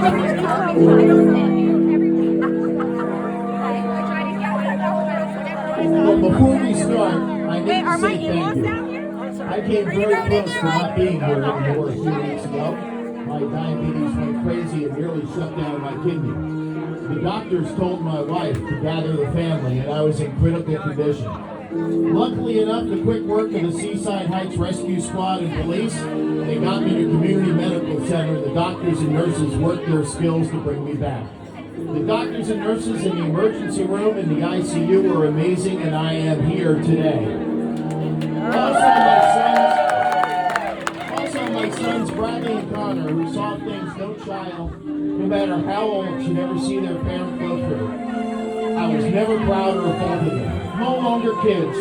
Well, before we start, I need to say thank you. I came very close to not being here anymore a few weeks ago. My diabetes went crazy and nearly shut down my kidney. The doctors told my wife to gather the family, and I was in critical condition. Luckily enough, the quick work of the Seaside Heights Rescue Squad and police, they got me to community medical center. The doctors and nurses worked their skills to bring me back. The doctors and nurses in the emergency room and the ICU were amazing, and I am here today. Also, my sons Bradley and Connor, who saw things no child, no matter how old, should ever see their parent go through. I was never prouder of both of them. No longer kids,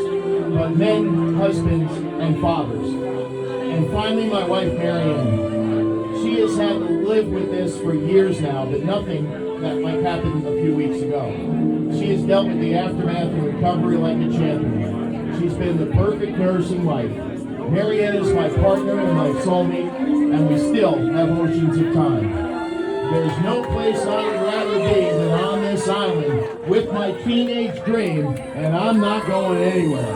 but men, husbands, and fathers. And finally, my wife, Marianne. She has had to live with this for years now, but nothing that like happened a few weeks ago. She has dealt with the aftermath and recovery like a champion. She's been the perfect nurse and wife. Marianne is my partner and my soulmate, and we still have oceans of time. There's no place I would rather be than on this island with my teenage dream, and I'm not going anywhere.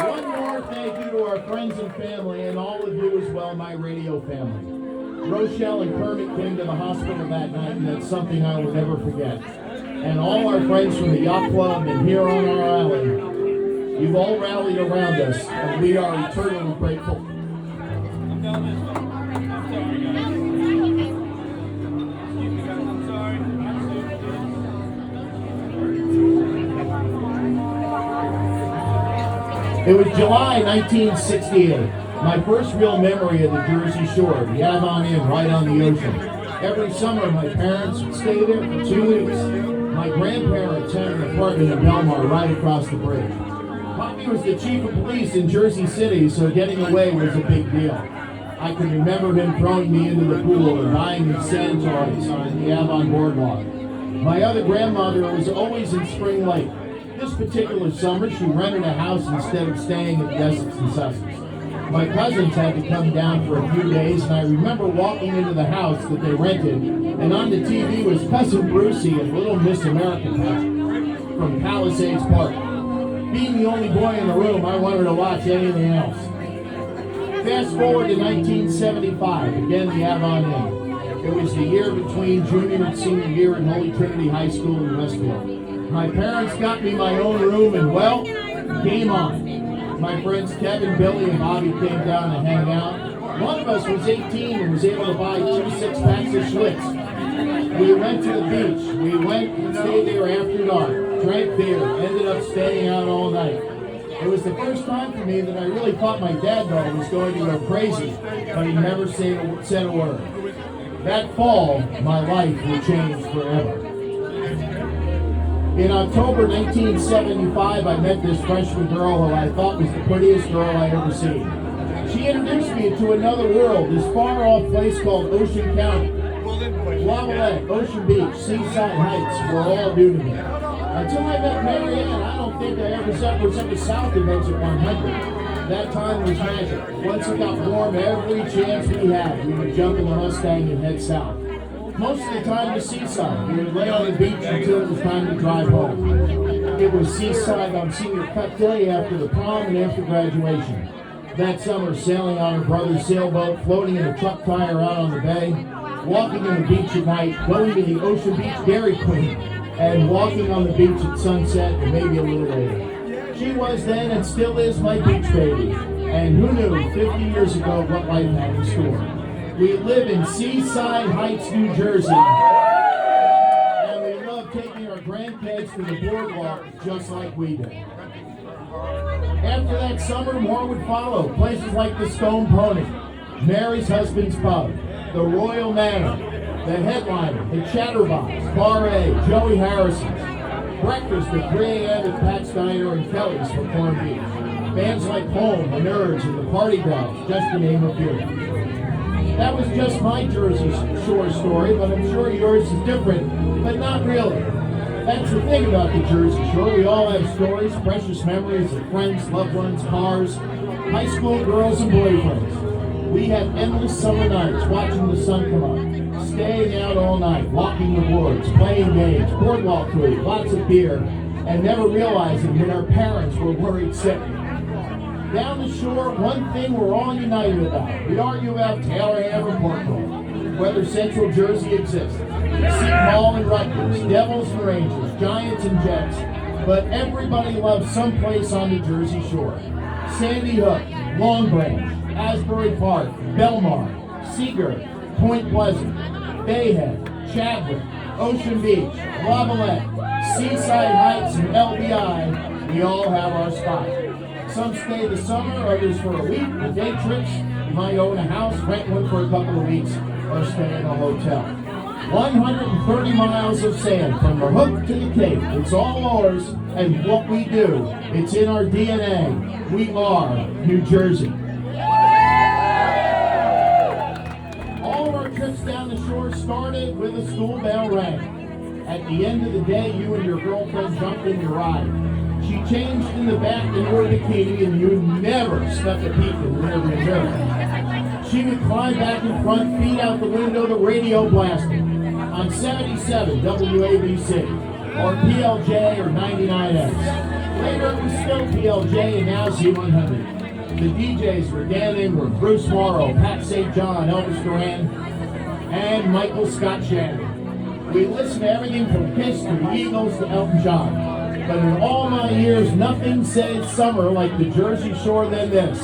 One more thank you to our friends and family, and all of you as well, my radio family. Rochelle and Kermit came to the hospital that night, and that's something I will never forget. And all our friends from the yacht club and here on our island, you've all rallied around us, and we are eternally grateful. It was July 1968. My first real memory of the Jersey Shore, the Avon Inn right on the ocean. Every summer, my parents would stay there for 2 weeks. My grandparents had an apartment in Belmar right across the bridge. Poppy was the chief of police in Jersey City, so getting away was a big deal. I can remember him throwing me into the pool and buying me sand toys on the Avon Boardwalk. My other grandmother was always in Spring Lake. This particular summer, she rented a house instead of staying at the Essex and Sussex. My cousins had to come down for a few days, and I remember walking into the house that they rented, and on the TV was Cousin Brucey and Little Miss America from Palisades Park. Being the only boy in the room, I wanted to watch anything else. Fast forward to 1975, again the Avon Inn. It was the year between junior and senior year in Holy Trinity High School in Westfield. My parents got me my own room, and well, game on. My friends Kevin, Billy, and Bobby came down to hang out. One of us was 18 and was able to buy 2 six-packs of Schlitz. We went to the beach. We went and stayed there after dark, drank beer, ended up staying out all night. It was the first time for me that I really thought my dad thought I was going to go crazy, but he never said a word. That fall, my life would change forever. In October 1975, I met this freshman girl who I thought was the prettiest girl I'd ever seen. She introduced me to another world, this far-off place called Ocean County. Lavalette, Ocean Beach, Seaside Heights were all new to me. Until I met Marianne, I don't think I ever was ever south of exit 100. That time was magic. Once it got warm, every chance we had, we would jump in the Mustang and head south. Most of the time to Seaside. We would lay on the beach until it was time to drive home. It was Seaside on senior cut day after the prom and after graduation. That summer, sailing on her brother's sailboat, floating in a truck tire out on the bay, walking on the beach at night, going to the Ocean Beach Dairy Queen, and walking on the beach at sunset and maybe a little later. She was then and still is my beach baby. And who knew 50 years ago what life had in store? We live in Seaside Heights, New Jersey, and we love taking our grandkids to the boardwalk just like we do. After that summer, more would follow. Places like the Stone Pony, Mary's Husband's Pub, the Royal Manor, the Headliner, the Chatterbox, Bar A, Joey Harrison's, breakfast at 3 a.m. at Pat's Diner and Kelly's for Palm Beach. Bands like Home, the Nerds, and the Party Bells, just to name a few. That was just my Jersey Shore story, but I'm sure yours is different, but not really. That's the thing about the Jersey Shore. We all have stories, precious memories of friends, loved ones, cars, high school girls and boyfriends. We had endless summer nights watching the sun come up, staying out all night, walking the boards, playing games, boardwalk food, lots of beer, and never realizing that our parents were worried sick. Down the shore, one thing we're all united about. We'd argue about Taylorham or Portland, whether Central Jersey exists, Seton Hall and Rutgers, Devils and Rangers, Giants and Jets, but everybody loves someplace on the Jersey Shore. Sandy Hook, Long Branch, Asbury Park, Belmar, Seagirt, Point Pleasant, Bayhead, Chadwick, Ocean Beach, Lavalette, Seaside Heights, and LBI. We all have our spot. Some stay the summer, others for a week, or day trips. You might own a house, rent one for a couple of weeks, or stay in a hotel. 130 miles of sand from the Hook to the Cape. It's all ours, and what we do, it's in our DNA. We are New Jersey. All of our trips down the shore started with a school bell rang. At the end of the day, you and your girlfriend jumped in your ride. She changed in the back in her bikini, and you never snuck a peek in the rearview mirror. She would climb back in front, feet out the window, the radio blasting on 77 WABC or PLJ or 99X. Later it was still PLJ and now Z100. The DJs were Dan Ingram, Bruce Morrow, Pat St. John, Elvis Duran, and Michael Scott Shannon. We listened to everything from Kiss to the Eagles to Elton John. But in all my years, nothing said summer like the Jersey Shore than this.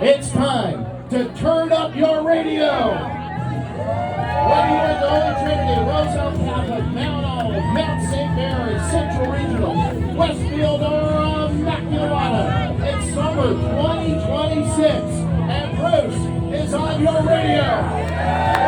It's time to turn up your radio! Whether you're at the Holy Trinity, Roselle Catholic, Mount Olive, Mount St. Mary, Central Regional, Westfield, or Immaculata, it's summer 2026, and Bruce is on your radio!